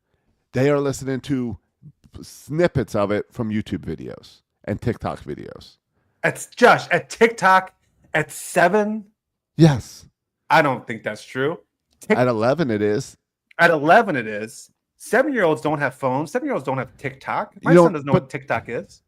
They are listening to snippets of it from YouTube videos and TikTok videos. Josh, at TikTok at 7? Yes. I don't think that's true. At 11 it is. At 11 it is. 7-year-olds don't have phones. 7-year-olds don't have TikTok. My son doesn't know what TikTok is.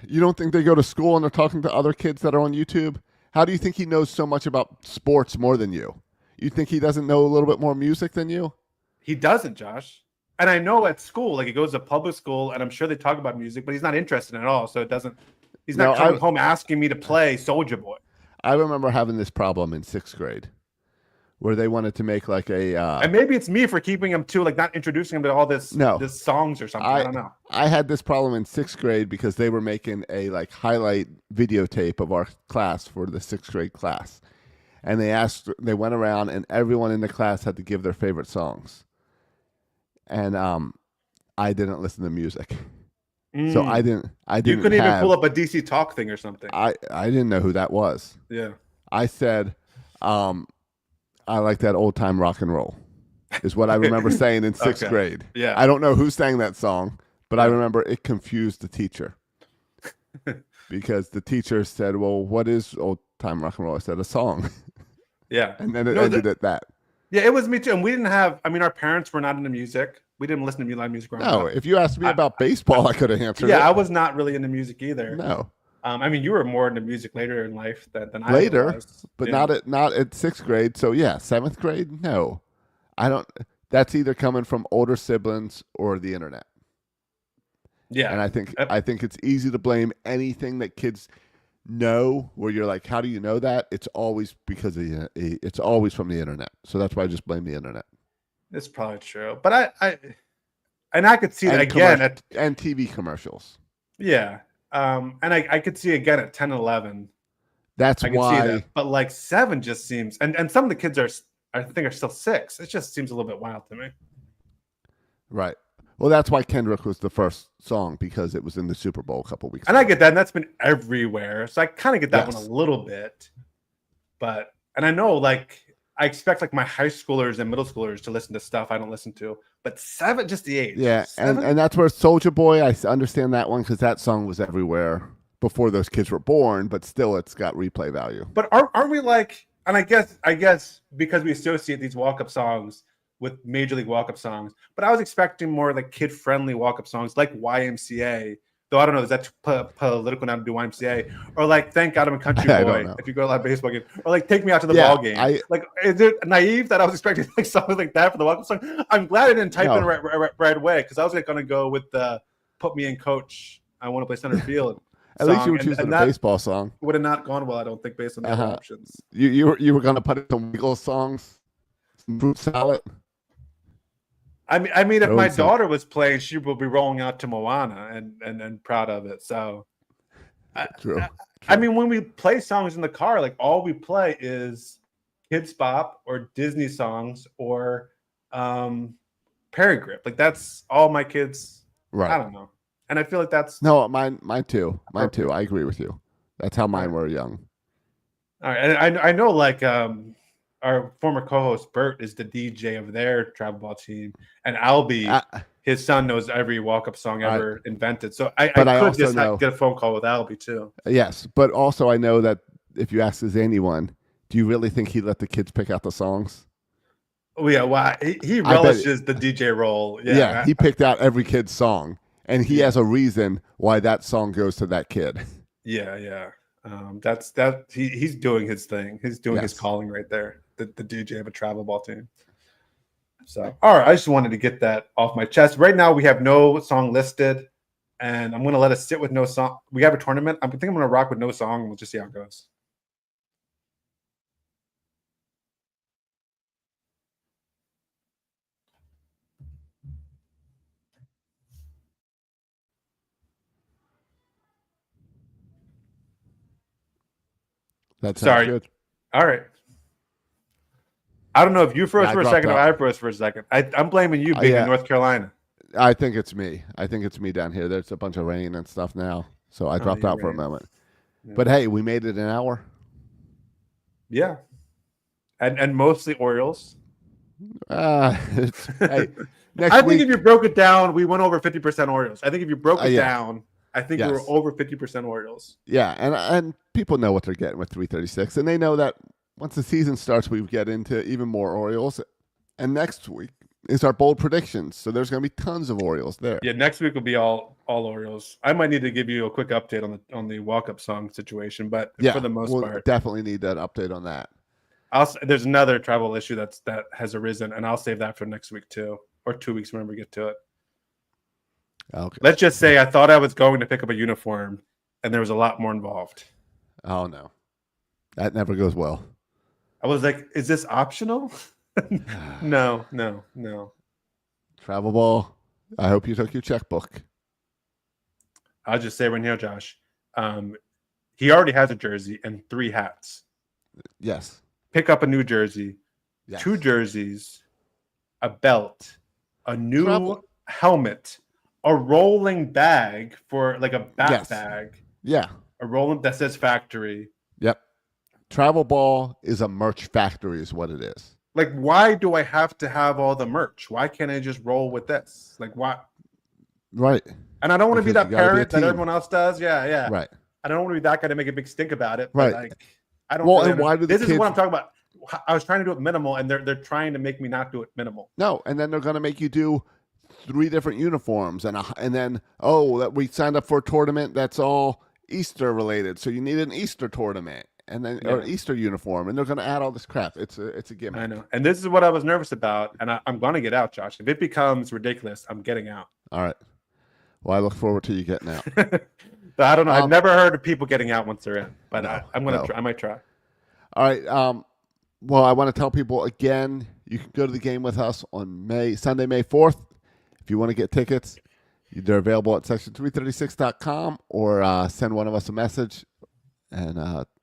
You don't think they go to school and they're talking to other kids that are on YouTube? How do you think he knows so much about sports more than you? You think he doesn't know a little bit more music than you? He doesn't, Josh. And I know at school, like he goes to public school, and I'm sure they talk about music, but he's not interested at all. So it doesn't. He's not coming home asking me to play Soulja Boy. I remember having this problem in 6th grade, where they wanted to make like a. And maybe it's me for keeping him too, like not introducing him to all this songs or something. I don't know. I had this problem in 6th grade because they were making a like highlight videotape of our class for the 6th grade class, and they went around and everyone in the class had to give their favorite songs. And I didn't listen to music, so I didn't. You couldn't even pull up a DC Talk thing or something. I didn't know who that was. Yeah. I said, I like that old time rock and roll, is what I remember saying in 6th grade. Yeah. I don't know who sang that song, but I remember it confused the teacher because the teacher said, "Well, what is old time rock and roll?" I said, "A song." Yeah. And then it ended at that. Yeah, it was me too. And we didn't have, our parents were not into music. We didn't listen to live music growing up. No, if you asked me about baseball, I could have answered it. Yeah, I was not really into music either. No. You were more into music later in life than I was. But not at 6th grade. So yeah, 7th grade, no. I don't. That's either coming from older siblings or the internet. Yeah. And I think it's easy to blame anything that kids know where you're like, how do you know that? It's always because it's always from the internet. So that's why I just blame the internet. It's probably true. But I could see that again and TV commercials. Yeah. And I could see again at 10 and 11. That's I can why. See that. But like 7 just seems, and some of the kids I think are still 6. It just seems a little bit wild to me. Right. Well, that's why Kendrick was the first song, because it was in the Super Bowl a couple weeks ago. And I get that, and that's been everywhere. So I kind of get that one a little bit. And I know, like, I expect like my high schoolers and middle schoolers to listen to stuff I don't listen to. But 7, just the age. Yeah, and that's where Soulja Boy, I understand that one because that song was everywhere before those kids were born, but still it's got replay value. But aren't we like, and I guess because we associate these walk-up songs with Major League walk-up songs, but I was expecting more like kid-friendly walk-up songs like YMCA, though I don't know, is that political now to do YMCA? Or like Thank God I'm a Country Boy, if you go to a lot of baseball games, or like Take Me Out to the Ball Game. Like, is it naive that I was expecting like songs like that for the walk-up song? I'm glad I didn't type in right away, because I was going to go with the Put Me in Coach, I want to play center field. At least song, you were choosing and a that baseball song. would have not gone well, I don't think, based on the other Uh-huh. options. You were going to put in some Wiggles songs, some fruit salad. I mean, if Throw my in some- daughter was playing, she would be rolling out to Moana and proud of it. So, True. I mean, when we play songs in the car, like all we play is Kids Bop or Disney songs or Perry Grip. Like that's all my kids. Right. I don't know, and I feel like that's No, mine too. Mine Appropriate. too. I agree with you. That's how mine were young. all right. And I know like our former co-host Bert is the DJ of their travel ball team, and Albie, his son, knows every walk-up song ever invented. So I But I could also just know- get a phone call with Albie too. Yes, but also I know that if you ask anyone, do you really think he let the kids pick out the songs? Oh yeah, wow. He I bet- relishes the DJ role. Yeah, he picked out every kid's song, and he has a reason why that song goes to that kid. Yeah. He's doing his thing. He's doing his Yes. calling right there. The DJ of a travel ball team. So, all right, I just wanted to get that off my chest. Right now, we have no song listed, and I'm going to let it sit with no song. We have a tournament. I think I'm going to rock with no song, and we'll just see how it goes. That sounds Sorry. good. All right. I don't know if you froze Yeah, I for a dropped second or out. I froze for a second. I'm blaming you being yeah. in North Carolina. I think it's me. I think it's me down here. There's a bunch of rain and stuff now, so I dropped you're out for a right. moment. Yeah. But hey, we made it an hour. Yeah. And mostly Orioles. Hey, next I think week, if you broke it down, we went over 50% Orioles. I think if you broke it yeah. down, I think we were Yes. over 50% Orioles. yeah, and people know what they're getting with 336, and they know that once the season starts, we get into even more Orioles. And next week is our bold predictions, so there's going to be tons of Orioles there. Yeah, next week will be all Orioles. I might need to give you a quick update on the walk-up song situation, but for the most we'll part, definitely need that update on that. there's another travel issue that has arisen, and I'll save that for next week too, or 2 weeks whenever we get to it. Okay. Let's just say I thought I was going to pick up a uniform, and there was a lot more involved. Oh no, that never goes well. I was like, "Is this optional?" No. Travel ball. I hope you took your checkbook. I'll just say right now, Josh, he already has a jersey and 3 hats. Yes. Pick up a new jersey, Yes. 2 jerseys, a belt, a new Travel. helmet, a rolling bag for like a bat Yes. bag, Yeah. a rolling that says factory. Yep. Travel ball is a merch factory, is what it is. Like, why do I have to have all the merch? Why can't I just roll with this? Like, why? Right. And I don't want to be Because that you gotta be a parent that team. everyone else does. Yeah. Right. I don't want to be that guy to make a big stink about it. But Right. like, I don't. Well, really and why do the this is what kids- I'm talking about. I was trying to do it minimal, and they're trying to make me not do it minimal. No, and then they're going to make you do 3 different uniforms, and then that we signed up for a tournament that's all Easter related, so you need an Easter tournament, and then or Yeah. Easter uniform, and they're going to add all this crap. It's a gimmick. I know, and this is what I was nervous about, and I'm going to get out, Josh. If it becomes ridiculous, I'm getting out. All right. Well, I look forward to you getting out. But I don't know. I've never heard of people getting out once they're in, but I'm going to no. try. I might try. All right. Well, I want to tell people again, you can go to the game with us on Sunday, May 4th. If you want to get tickets, they're available at section336.com or send one of us a message and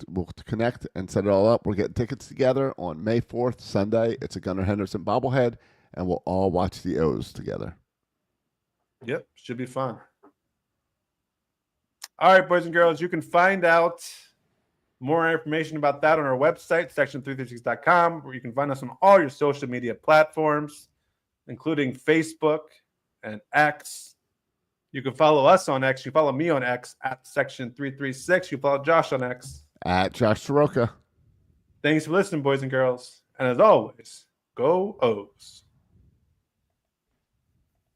we'll connect and set it all up. We're getting tickets together on May 4th, Sunday. It's a Gunnar Henderson bobblehead, and we'll all watch the O's together. Yep, should be fun. All right, boys and girls, you can find out more information about that on our website, section336.com, where you can find us on all your social media platforms, including Facebook and X. You can follow us on X. You follow me on X at section336. You follow Josh on X. At Josh Soroka. Thanks for listening, boys and girls. And as always, go O's.